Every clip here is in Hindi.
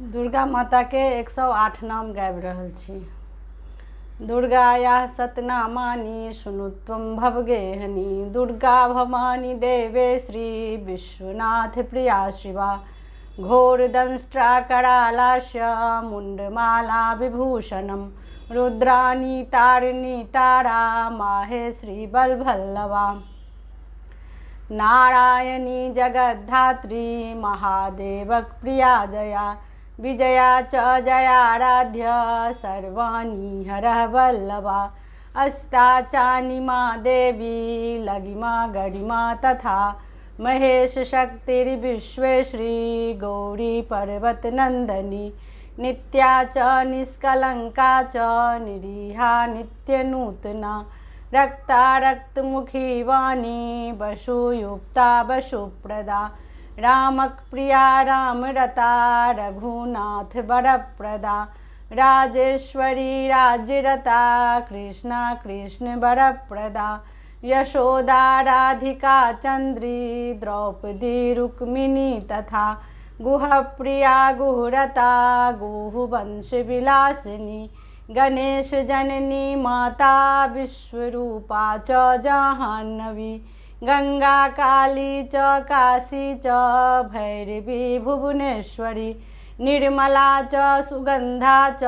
दुर्गा माता के 108 नाम गाबि रहल छी। दुर्गायाः सतनामानि शृणु त्वं भवगेहनि। दुर्गा भवानी देवे श्री विश्वनाथ प्रिया शिवा। घोरदंष्ट्रा करालास्य मुंडमाला विभूषणं। रुद्राणी तारिणी तारा माहेश्वरी बलभल्लवा। नारायणी जगद्धात्री महादेवक प्रिया जया। विजया च जयाराध्य सर्वाणि हरः वल्लभा। अस्ता चानिमा देवी लगिमा गरिमा तथा। महेश शक्तिर्विश्वेश्वरी गौरी पर्वतनंदिनी। नित्या च निष्कलंका च निरीहा नित्यनूतना। रक्ता रक्तमुखी वाणी वसुयुक्ता वसुप्रदा। रामक प्रिया रामरता रघुनाथ वरप्रदा। राजेश्वरी राज्यरता कृष्णा कृष्ण वरप्रदा। यशोदा राधिका चंद्री द्रौपदी रुक्मिणी तथा। गुहप्रिया गुहरता गुहवंश विलासिनी। गणेश जननी माता विश्वरूपा च जाह्नवी। गंगा काली च काशी च भैरवी भुवनेश्वरी। निर्मला च सुगंधा च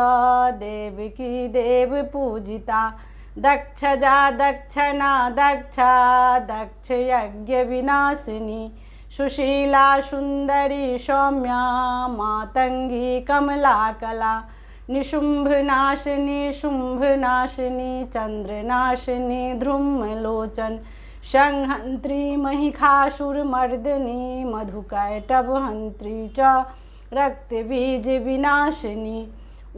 देवकी देव पूजिता। दक्षजा दक्षना दक्षा दक्ष यज्ञ विनाशिनी। सुशीला सुंदरी सौम्या मातंगी कमला कला। निशुंभनाशिनी शुंभनाशिनी चंद्रनाशिनी ध्रुमलोचन। संहंत्री महिषासुरमर्दिनी मधुकैटभहंत्री च रक्तबीज विनाशिनी।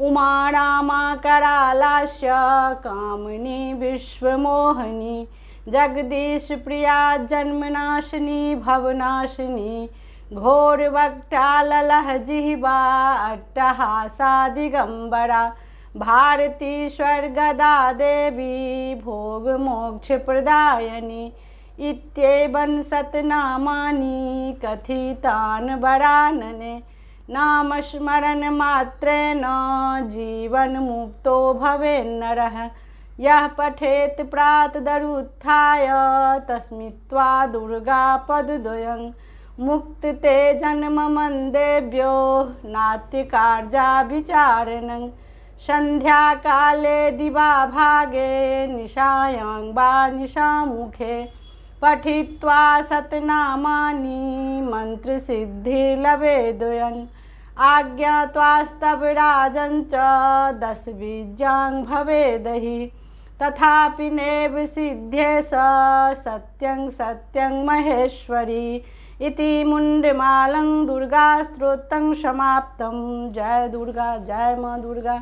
उमा रामा करालास्य कामिनी विश्वमोहिनी। जगदीश प्रिया जन्मनाशिनी भवनाशिनी। घोरवक्टाललः जिह्वा अट्टहासा दिगंबरा। भारती स्वर्गदा देवी भोग मोक्ष प्रदायिनी। इत्येवं शतनामानि कथितान् वरानने। नामस्मरण मात्रेण जीवन मुक्तो भवेन्नरः। यः पठेत् प्रातरुत्थाय तस्मित्वा दुर्गा पदद्वयं। मुक्ते जन्म मंदेभ्यो नाट्यकार्या विचारणं। संध्या काले दिवाभागे निशायां वा निशामुखे। पठित्वा शतनामानि मन्त्रसिद्धिर्लभेद्वयम्। आज्ञात्वास्तव राजन् च दशबीजां भवेदहि। तथापि नैव सिद्ध्येष सत्यं सत्यं महेश्वरी। इति मुंडमालं दुर्गा स्तोत्रं समाप्तं। जय दुर्गा जय माँ दुर्गा।